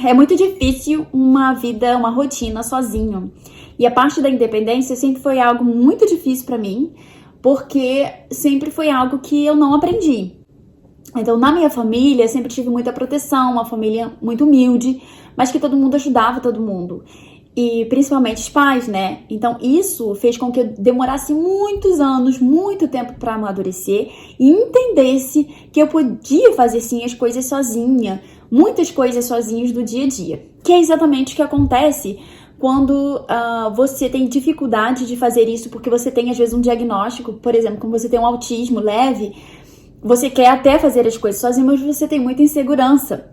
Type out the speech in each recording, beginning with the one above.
é muito difícil uma vida, uma rotina sozinho. E a parte da independência sempre foi algo muito difícil pra mim, porque sempre foi algo que eu não aprendi. Então, na minha família, sempre tive muita proteção, uma família muito humilde, mas que todo mundo ajudava todo mundo. E principalmente os pais, né? Então, isso fez com que eu demorasse muitos anos, muito tempo para amadurecer e entendesse que eu podia fazer sim as coisas sozinha, muitas coisas sozinhas do dia a dia. Que é exatamente o que acontece quando você tem dificuldade de fazer isso porque você tem, às vezes, um diagnóstico, por exemplo, como você tem um autismo leve, você quer até fazer as coisas sozinho, mas você tem muita insegurança.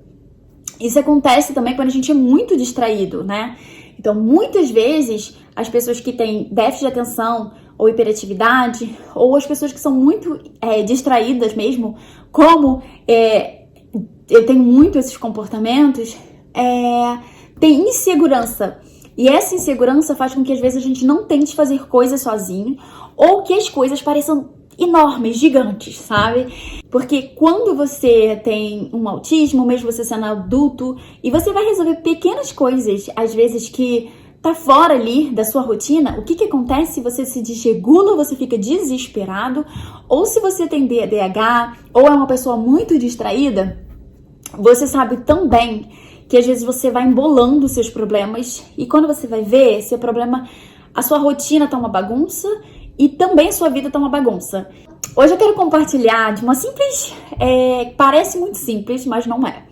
Isso acontece também quando a gente é muito distraído, né? Então, muitas vezes, as pessoas que têm déficit de atenção ou hiperatividade, ou as pessoas que são muito distraídas mesmo, como eu tenho muito esses comportamentos, tem insegurança. E essa insegurança faz com que, às vezes, a gente não tente fazer coisas sozinho, ou que as coisas pareçam enormes, gigantes, sabe? Porque quando você tem um autismo, mesmo você sendo adulto, e você vai resolver pequenas coisas, às vezes que tá fora ali da sua rotina, o que acontece se você se desregula, você fica desesperado, ou se você tem TDAH, ou é uma pessoa muito distraída, você sabe tão bem que às vezes você vai embolando seus problemas, e quando você vai ver, seu problema, a sua rotina tá uma bagunça, e também a sua vida tá uma bagunça. Hoje eu quero compartilhar de uma simples... parece muito simples, mas não é.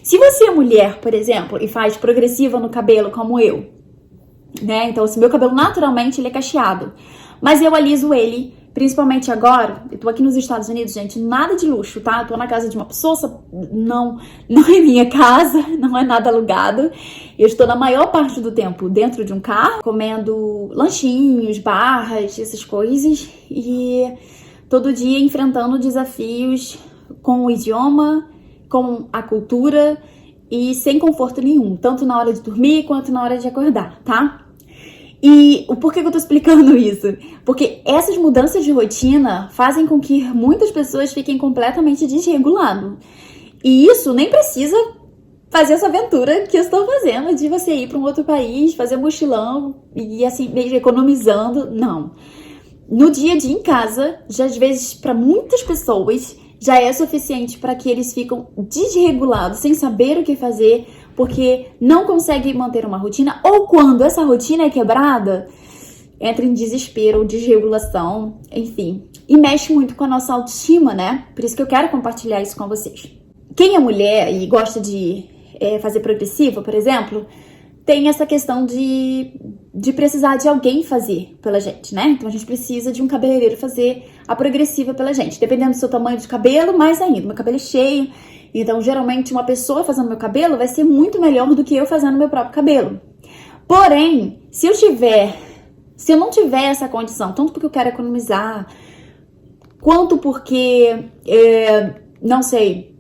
Se você é mulher, por exemplo, e faz progressiva no cabelo, como eu, né? Então, assim, meu cabelo naturalmente ele é cacheado. Mas eu aliso ele, principalmente agora. Eu tô aqui nos Estados Unidos, gente, nada de luxo, tá? Eu tô na casa de uma pessoa, não é minha casa, não é nada alugado. Eu estou na maior parte do tempo dentro de um carro, comendo lanchinhos, barras, essas coisas. E todo dia enfrentando desafios com o idioma, com a cultura e sem conforto nenhum, tanto na hora de dormir quanto na hora de acordar, tá? E por que eu tô explicando isso? Porque essas mudanças de rotina fazem com que muitas pessoas fiquem completamente desreguladas. E isso nem precisa fazer essa aventura que eu estou fazendo de você ir para um outro país, fazer mochilão e assim, mesmo economizando. Não. No dia a dia em casa, já às vezes para muitas pessoas, já é suficiente para que eles ficam desregulados, sem saber o que fazer, porque não conseguem manter uma rotina, ou quando essa rotina é quebrada, entra em desespero, desregulação, enfim. E mexe muito com a nossa autoestima, né? Por isso que eu quero compartilhar isso com vocês. Quem é mulher e gosta de fazer progressiva, por exemplo, tem essa questão de precisar de alguém fazer pela gente, né? Então a gente precisa de um cabeleireiro fazer a progressiva pela gente. Dependendo do seu tamanho de cabelo, mais ainda. Meu cabelo é cheio, então geralmente uma pessoa fazendo meu cabelo vai ser muito melhor do que eu fazendo meu próprio cabelo. Porém, se eu não tiver essa condição, tanto porque eu quero economizar, quanto porque, não sei,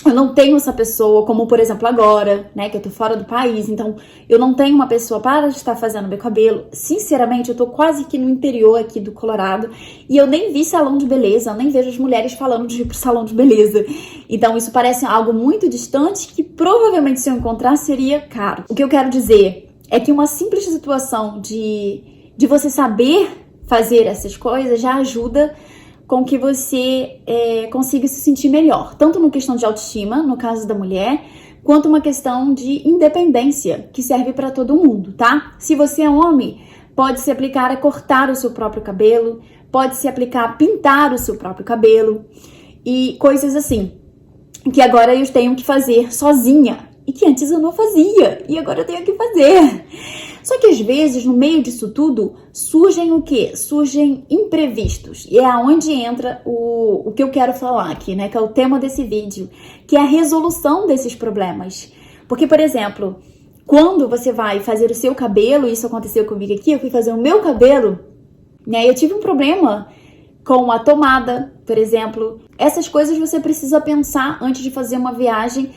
eu não tenho essa pessoa, como por exemplo agora, né, que eu tô fora do país, então eu não tenho uma pessoa para estar fazendo meu cabelo. Sinceramente, eu tô quase que no interior aqui do Colorado e eu nem vi salão de beleza, eu nem vejo as mulheres falando de ir pro salão de beleza. Então isso parece algo muito distante que provavelmente se eu encontrar seria caro. O que eu quero dizer é que uma simples situação de você saber fazer essas coisas já ajuda com que você consiga se sentir melhor, tanto na questão de autoestima, no caso da mulher, quanto uma questão de independência, que serve para todo mundo, tá? Se você é homem, pode se aplicar a cortar o seu próprio cabelo, pode se aplicar a pintar o seu próprio cabelo e coisas assim, que agora eu tenho que fazer sozinha e que antes eu não fazia e agora eu tenho que fazer. Só que às vezes, no meio disso tudo, surgem o quê? Surgem imprevistos. E é aonde entra o que eu quero falar aqui, né? Que é o tema desse vídeo, que é a resolução desses problemas. Porque, por exemplo, quando você vai fazer o seu cabelo, isso aconteceu comigo aqui, eu fui fazer o meu cabelo, né? Eu tive um problema com a tomada, por exemplo. Essas coisas você precisa pensar antes de fazer uma viagem.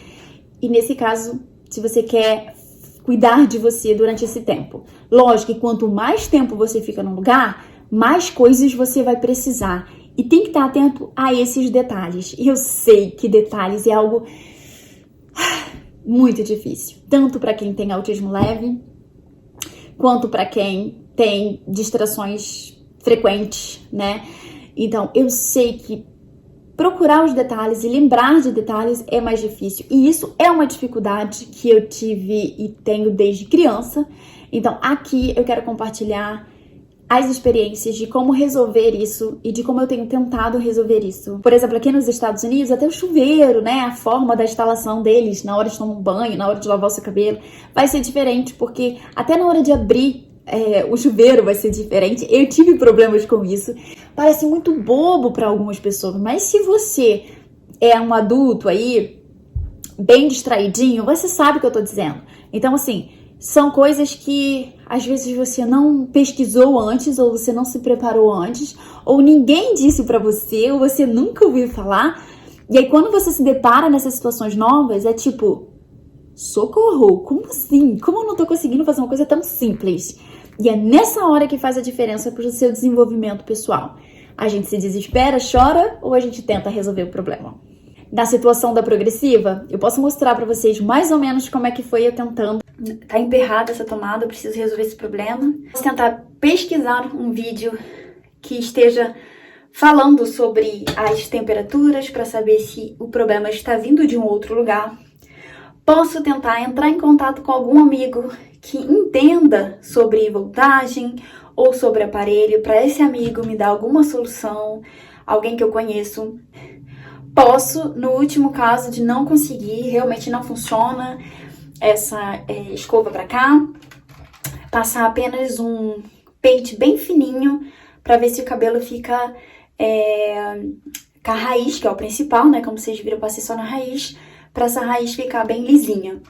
E nesse caso, se você quer cuidar de você durante esse tempo. Lógico que quanto mais tempo você fica num lugar, mais coisas você vai precisar. E tem que estar atento a esses detalhes. E eu sei que detalhes é algo muito difícil. Tanto para quem tem autismo leve, quanto para quem tem distrações frequentes, né? Então, eu sei que procurar os detalhes e lembrar de detalhes é mais difícil. E isso é uma dificuldade que eu tive e tenho desde criança. Então, aqui eu quero compartilhar as experiências de como resolver isso e de como eu tenho tentado resolver isso. Por exemplo, aqui nos Estados Unidos, até o chuveiro, né, a forma da instalação deles na hora de tomar um banho, na hora de lavar o seu cabelo, vai ser diferente, porque até na hora de abrir o chuveiro vai ser diferente. Eu tive problemas com isso. Parece muito bobo para algumas pessoas, mas se você é um adulto aí, bem distraidinho, você sabe o que eu tô dizendo. Então, assim, são coisas que às vezes você não pesquisou antes, ou você não se preparou antes, ou ninguém disse pra você, ou você nunca ouviu falar. E aí quando você se depara nessas situações novas, é tipo, socorro, como assim? Como eu não tô conseguindo fazer uma coisa tão simples? E é nessa hora que faz a diferença pro seu desenvolvimento pessoal. A gente se desespera, chora, ou a gente tenta resolver o problema? Na situação da progressiva, eu posso mostrar pra vocês mais ou menos como é que foi eu tentando. Tá emperrada essa tomada, eu preciso resolver esse problema. Vou tentar pesquisar um vídeo que esteja falando sobre as temperaturas para saber se o problema está vindo de um outro lugar. Posso tentar entrar em contato com algum amigo que entenda sobre voltagem ou sobre aparelho, para esse amigo me dar alguma solução, alguém que eu conheço. Posso, no último caso de não conseguir, realmente não funciona essa escova para cá, passar apenas um pente bem fininho para ver se o cabelo fica com a raiz, que é o principal, né? Como vocês viram, eu passei só na raiz, para essa raiz ficar bem lisinha.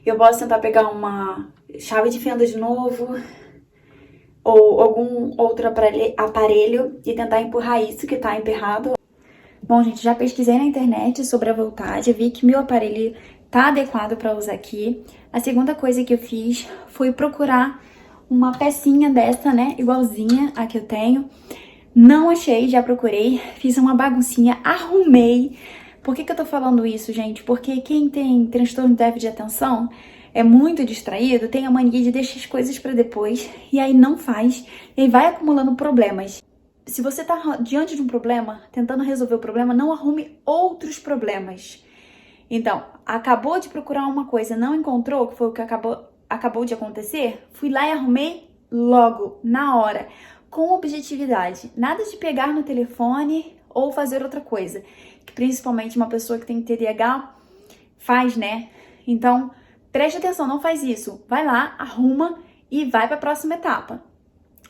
Eu posso tentar pegar uma chave de fenda de novo, ou algum outro aparelho e tentar empurrar isso que tá emperrado. Bom, gente, já pesquisei na internet sobre a voltagem, vi que meu aparelho tá adequado para usar aqui. A segunda coisa que eu fiz foi procurar uma pecinha dessa, né, igualzinha a que eu tenho. Não achei, já procurei, fiz uma baguncinha, arrumei. Por que eu tô falando isso, gente? Porque quem tem transtorno de déficit de atenção é muito distraído, tem a mania de deixar as coisas para depois, e aí não faz, e aí vai acumulando problemas. Se você tá diante de um problema, tentando resolver o problema, não arrume outros problemas. Então, acabou de procurar uma coisa, não encontrou, que foi o que acabou de acontecer, fui lá e arrumei logo, na hora, com objetividade. Nada de pegar no telefone ou fazer outra coisa, que principalmente uma pessoa que tem TDAH faz, né? Então, preste atenção, não faz isso. Vai lá, arruma e vai para a próxima etapa.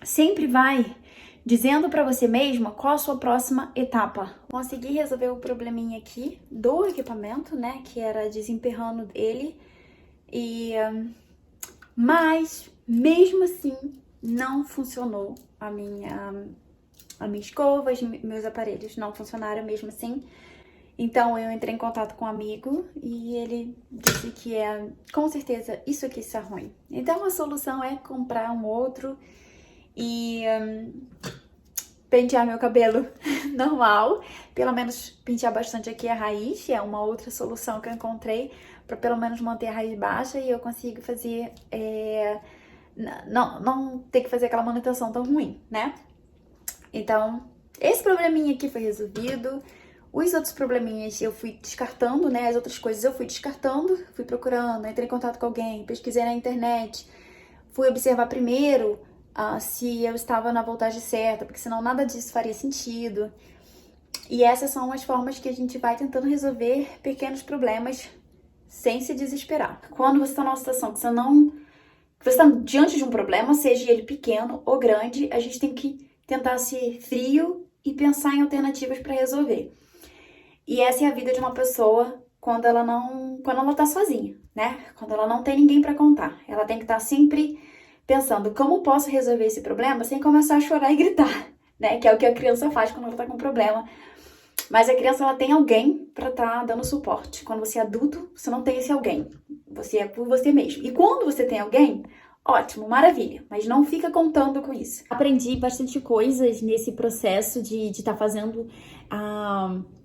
Sempre vai dizendo para você mesma qual a sua próxima etapa. Consegui resolver o probleminha aqui do equipamento, né, que era desemperrando ele, mas mesmo assim não funcionou a minha escova, meus aparelhos não funcionaram mesmo assim. Então eu entrei em contato com um amigo e ele disse que com certeza isso aqui está ruim. Então a solução é comprar um outro e pentear meu cabelo normal, pelo menos pentear bastante aqui a raiz, é uma outra solução que eu encontrei para pelo menos manter a raiz baixa e eu consigo fazer, não ter que fazer aquela manutenção tão ruim, né? Então, esse probleminha aqui foi resolvido. Os outros probleminhas eu fui descartando, né? As outras coisas eu fui descartando, fui procurando, entrei em contato com alguém, pesquisei na internet, fui observar primeiro se eu estava na voltagem certa, porque senão nada disso faria sentido. E essas são as formas que a gente vai tentando resolver pequenos problemas sem se desesperar. Quando você está numa situação que você está diante de um problema, seja ele pequeno ou grande, a gente tem que tentar ser frio e pensar em alternativas para resolver. E essa é a vida de uma pessoa quando ela tá sozinha, né? Quando ela não tem ninguém para contar. Ela tem que estar sempre pensando como posso resolver esse problema sem começar a chorar e gritar, né? Que é o que a criança faz quando ela tá com problema. Mas a criança, ela tem alguém para estar dando suporte. Quando você é adulto, você não tem esse alguém. Você é por você mesmo. E quando você tem alguém, ótimo, maravilha. Mas não fica contando com isso. Aprendi bastante coisas nesse processo de estar fazendo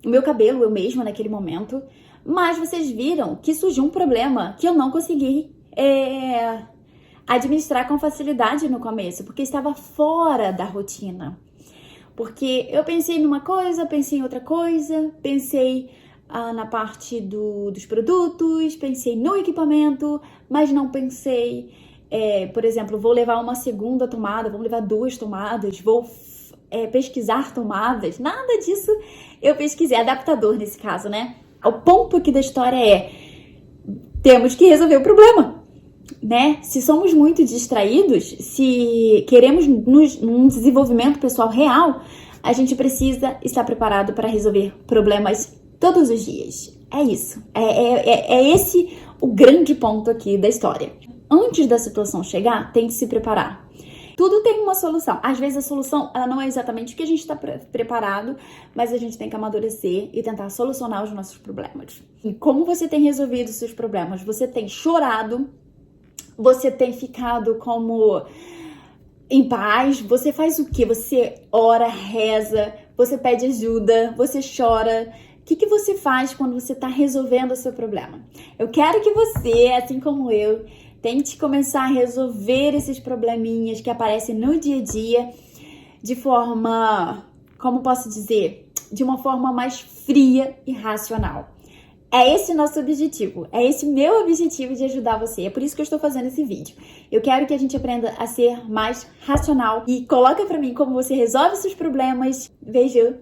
o meu cabelo, eu mesma, naquele momento. Mas vocês viram que surgiu um problema que eu não consegui administrar com facilidade no começo, porque estava fora da rotina. Porque eu pensei numa coisa, pensei em outra coisa, pensei na parte dos produtos, pensei no equipamento, mas não pensei, por exemplo, vou levar uma segunda tomada, vou levar 2 tomadas, vou pesquisar tomadas, nada disso eu pesquisei, adaptador nesse caso, né? O ponto aqui da história temos que resolver o problema, né? Se somos muito distraídos, se queremos num desenvolvimento pessoal real, a gente precisa estar preparado para resolver problemas todos os dias. É isso. É esse o grande ponto aqui da história. Antes da situação chegar, tem que se preparar. Tudo tem uma solução. Às vezes a solução ela não é exatamente o que a gente está preparado, mas a gente tem que amadurecer e tentar solucionar os nossos problemas. E como você tem resolvido os seus problemas? Você tem chorado? Você tem ficado como em paz? Você faz o quê? Você ora, reza, você pede ajuda, você chora. O que você faz quando você está resolvendo o seu problema? Eu quero que você, assim como eu, tente começar a resolver esses probleminhas que aparecem no dia a dia de forma, como posso dizer, de uma forma mais fria e racional. É esse o nosso objetivo, é esse meu objetivo de ajudar você. É por isso que eu estou fazendo esse vídeo. Eu quero que a gente aprenda a ser mais racional e coloca pra mim como você resolve seus problemas. Beijo!